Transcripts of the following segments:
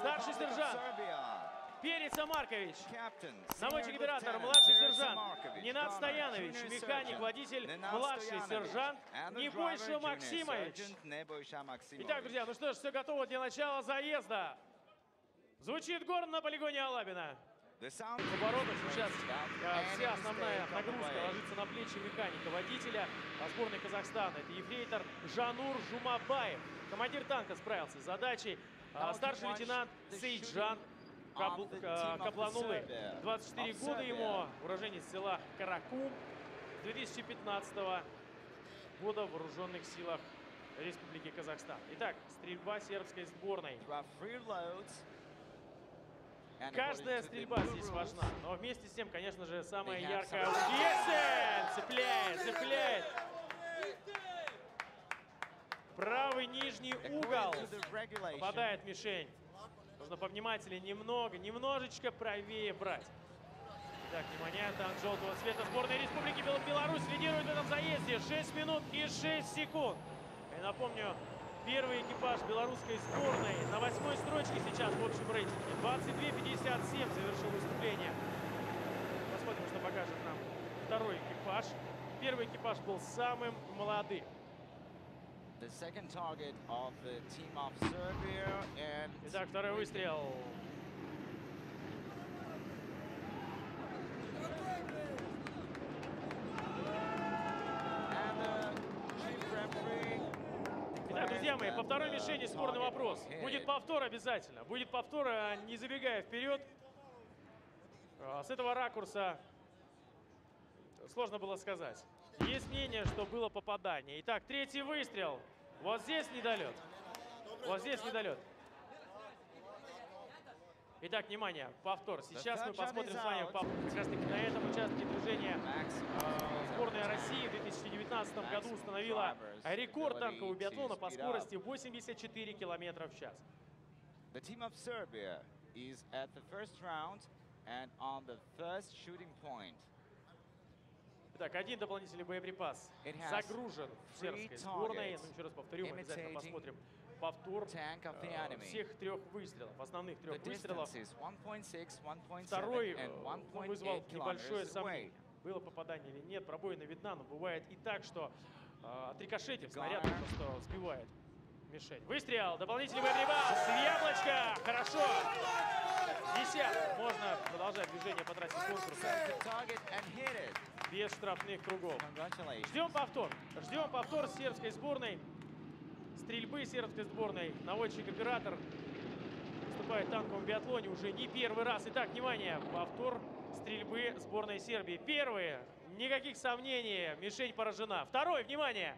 Старший сержант Переца Маркович, наводчик-оператор, младший сержант Ненад Стоянович, механик, водитель, младший сержант Небойша Максимович. Итак, друзья, ну что ж, все готово для начала заезда. Звучит горн на полигоне Алабина. В оборотах сейчас вся основная нагрузка ложится на плечи механика, водителя сборной Казахстана. Это ефрейтор Жанур Жумабаев. Командир танка справился с задачей. Старший лейтенант Сейджан Кабланулы. 24 года ему, уроженец села Каракум. С 2015 года в вооруженных силах Республики Казахстан. Итак, стрельба сербской сборной. Каждая стрельба здесь важна, но вместе с тем, конечно же, самая яркая аудиенция. Цепляет. Правый нижний угол. Попадает мишень. Нужно повнимательнее немножечко правее брать. Итак, внимание, танк желтого цвета сборной Республики Беларусь лидирует в этом заезде. 6 минут и 6 секунд. И напомню, первый экипаж белорусской сборной на 8-й строчке сейчас в общем рейтинге. 22:57 завершил выступление. Посмотрим, что покажет нам второй экипаж. Первый экипаж был самым молодым. Итак, второй выстрел. Итак, друзья мои, по второй мишени спорный вопрос. Будет повтор обязательно. Будет повтор, не забегая вперед. С этого ракурса сложно было сказать. Есть мнение, что было попадание. Итак, третий выстрел. Вот здесь недолет. Вот здесь недолет. Итак, внимание, повтор. Сейчас мы посмотрим с вами как раз таки на этом участке движения. Сборная России в 2019 году установила рекорд танкового биатлона по скорости 84 км в час. Итак, один дополнительный боеприпас загружен в сербской сборной. Ну, еще раз повторю, мы обязательно посмотрим повтор всех трех выстрелов, основных трех выстрелов. Второй вызвал небольшое сомнение. Было попадание или нет, пробоина видна, но бывает и так, что от рикошетив снаряд просто сбивает мишень. Выстрел, дополнительный боеприпас, яблочко, хорошо. 10. Можно продолжать движение по трассе конкурса без штрафных кругов. Ждем повтор сербской сборной. Стрельбы сербской сборной. Наводчик-оператор выступает в танковом биатлоне уже не первый раз. Итак, внимание, повтор стрельбы сборной Сербии. Первый, никаких сомнений, мишень поражена. Второй, внимание.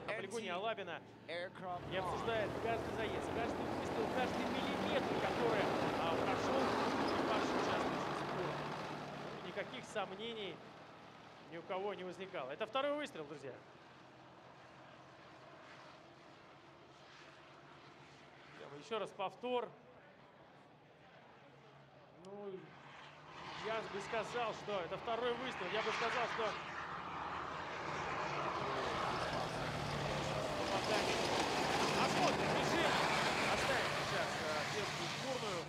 На полигоне Алабина и обсуждает каждый заезд, каждый выстрел, каждый миллиметр, который прошел экипаж участвующих сборной. Никаких сомнений ни у кого не возникало. Это второй выстрел, друзья. Еще раз повтор. Ну, я бы сказал, что это второй выстрел. Я бы сказал, что посмотрим режим. Оставим сейчас сербскую сборную.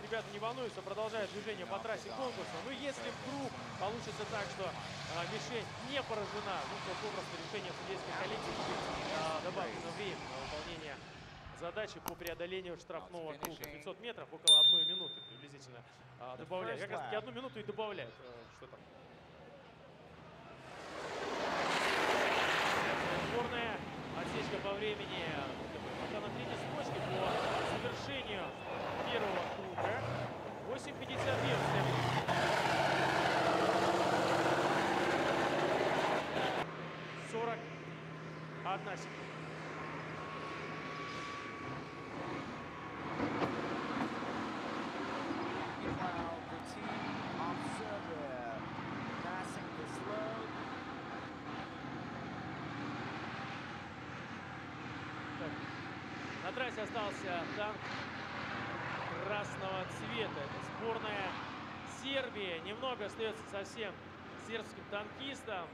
Ребята не волнуются, продолжают движение по трассе конкурса. Но если вдруг получится так, что мишень не поражена, ну, то попросту решение судейской коллегии будет добавлено время на выполнение задачи по преодолению штрафного круга. 500 метров, около 1 минуты приблизительно добавляют. Как раз таки 1 минуту и добавляют. Что там? Сборная. Отсечка по времени. Пока на третьей строчке по завершению первого круга. 8:52. 41 секунда. На трассе остался танк красного цвета. Это сборная Сербии. Немного остается совсем сербским танкистам.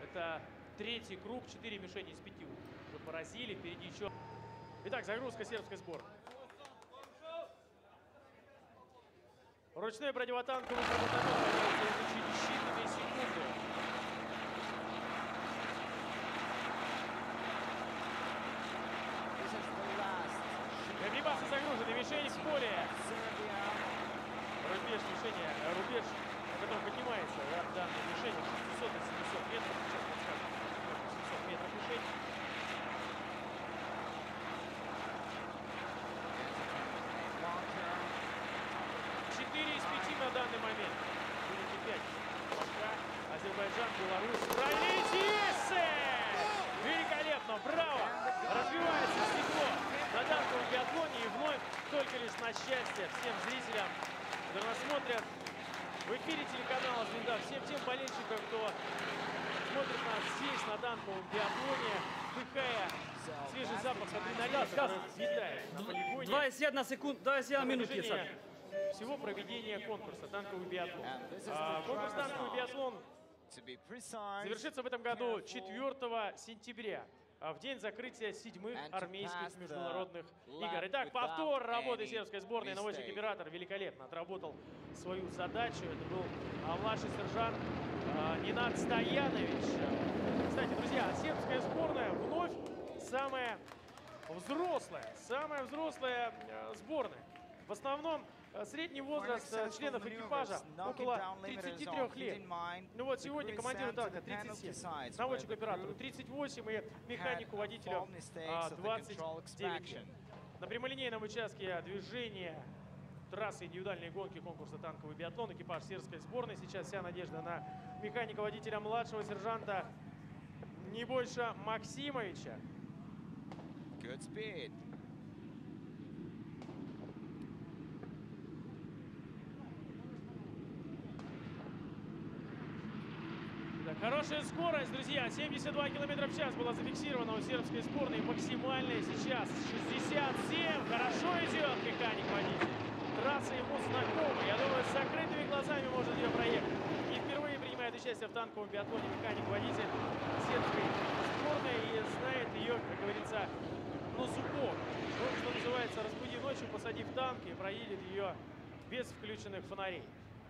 Это третий круг, 4 мишени из 5 уже поразили. Впереди еще. Итак, загрузка сербской сборной. Ручной противотанковый гранатомет появится уже через считанные секунды. Боеприпасы загружены, мишень в поле. Рубеж мишени, рубеж, на котором поднимается данная мишень, 600 и 700 метров. Сейчас подскажем, 700 метров мишень. 4 из 5 на данный момент. Будет 5. Пока Азербайджан, Беларусь, Тбилиси! Великолепно, браво! Разбивается стекло на танковом биатлоне и вновь только лишь на счастье всем зрителям, которые нас смотрят в эфире телеканала «Звезда», всем тем болельщикам, кто смотрит нас здесь на танковом биатлоне, вдыхая свежий запах адреналина, который витает на полигоне. 21 секунд, 21 минут. Всего проведения конкурса «Танковый биатлон». Конкурс «Танковый биатлон» завершится в этом году 4 сентября, в день закрытия 7-х армейских международных игр. Итак, повтор работы сербской сборной. Наводчик-оператор великолепно отработал свою задачу. Это был младший сержант Ненад Стоянович. Кстати, друзья, сербская сборная вновь самая взрослая сборная. В основном средний возраст членов экипажа около 33 лет. Ну вот сегодня командиру танка 37, наводчику-оператору 38 и механику-водителю 29 лет. На прямолинейном участке движения трассы индивидуальные гонки конкурса «Танковый биатлон» экипаж сербской сборной. Сейчас вся надежда на механика-водителя младшего сержанта Небольша Максимовича. Good speed. Хорошая скорость, друзья. 72 км в час была зафиксирована у сербской сборной. Максимальная сейчас 67. Хорошо идет механик-водитель. Трасса ему знакома. Я думаю, с закрытыми глазами может ее проехать. И впервые принимает участие в танковом биатлоне механик-водитель сербской сборной. И знает ее, как говорится, на зубок. Он, что называется, разбуди ночью, посади в танк и проедет ее без включенных фонарей.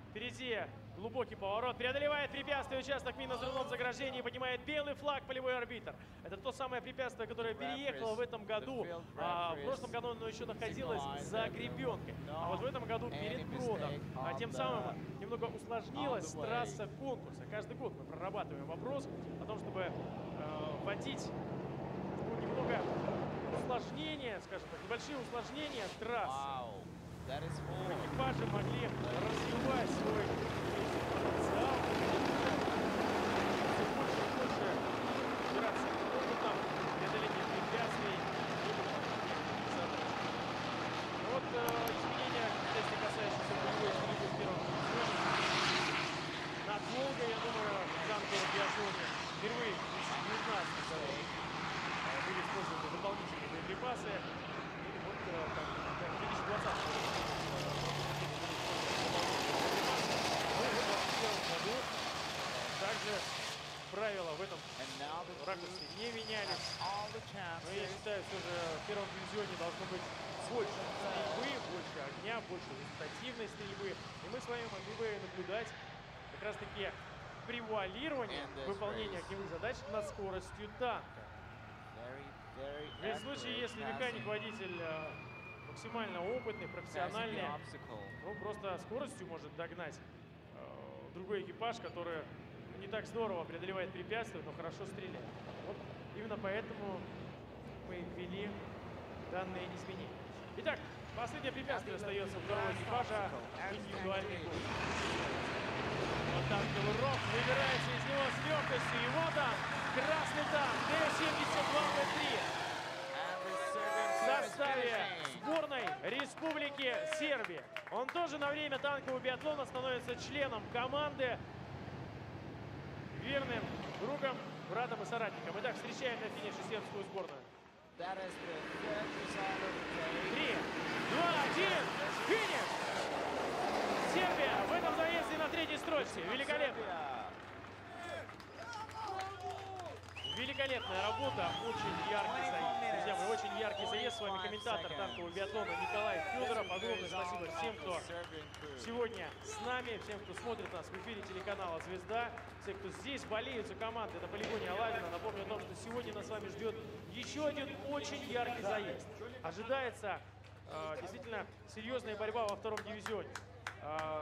Впереди глубокий поворот, преодолевает препятствие, участок минно-взрывном заграждении, поднимает белый флаг полевой арбитр. Это то самое препятствие, которое переехало в этом году. В прошлом году оно еще находилось за гребенкой. А вот в этом году перед бродом. Тем самым немного усложнилась трасса конкурса. Каждый год мы прорабатываем вопрос о том, чтобы вводить немного усложнения, скажем так, небольшие усложнения трассы. Экипажи могли развивать свой потенциал, все больше и больше опираться опытом, преодоление препятствий. Вот изменения, кстати, касающиеся боевой стрельбы в первом дивизионе. Над Волгой, я думаю, в танковом биатлоне впервые в 2019 году были использованы дополнительные боеприпасы. И вот там, в 2020 году также правила в этом ракурсе не менялись. Но я считаю, все же в первом дивизионе должно быть больше стрельбы, больше огня, больше результативной стрельбы. И мы с вами могли бы наблюдать как раз таки превуалирование выполнения огневых задач над скоростью танка. В случае, если механик-водитель максимально опытный, профессиональный, ну, просто скоростью может догнать другой экипаж, который не так здорово преодолевает препятствия, но хорошо стреляет. Вот именно поэтому мы ввели данные изменения. Итак, последнее препятствие остается у второго экипажа индивидуальный гол. Вот танковый ров выбирается из него с легкостью. И вот он, красный танк Т-72В3 в составе сборной Республики Сербия. Он тоже на время танкового биатлона становится членом команды, верным другом, братом и соратником. Итак, встречаем на финише сербскую сборную. That is the third result of the day. 3, 2, 1, финиш! Сербия в этом заезде на третьей строчке. Великолепно. Великолепная работа, очень яркий заезд. Друзья мои, очень яркий заезд. С вами комментатор танкового биатлона Николай Федоров. Огромное спасибо всем, кто сегодня с нами, всем, кто смотрит нас в эфире телеканала «Звезда», все, кто здесь болеют за команды на полигоне Алабина. Напомню о том, что сегодня нас с вами ждет еще один очень яркий заезд. Ожидается действительно серьезная борьба во втором дивизионе.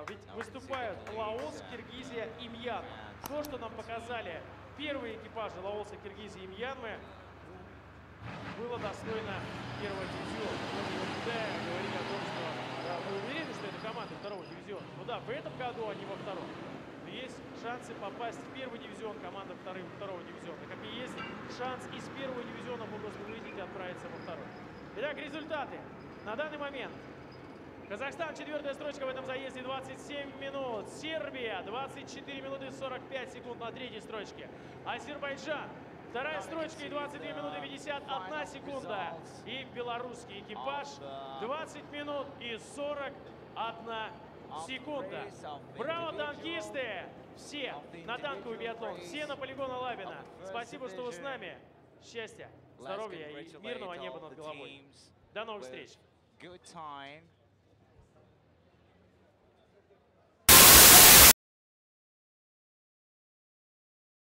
Ведь выступают Лаос, Киргизия и Мьянма. То, что нам показали первые экипажи Лаоса, Киргизии и Мьянмы, было достойно первого дивизиона. Когда говорили о том, что мы уверены, что это команда второго дивизиона. Ну да, в этом году они во втором. Но есть шансы попасть в первый дивизион команды второго дивизиона. Как и есть шанс из первого дивизиона просто вылететь и отправиться во второй. Итак, результаты. На данный момент Казахстан, 4-я строчка в этом заезде, 27 минут. Сербия, 24 минуты 45 секунд на 3-й строчке. Азербайджан, 2-я строчка и 22 минуты 51 секунда. И белорусский экипаж, 20 минут и 41 секунда. Браво, танкисты! Все на танковый биатлон, все на полигон Алабина. Спасибо, что вы с нами. Счастья, здоровья и мирного неба над головой. До новых встреч! Good time.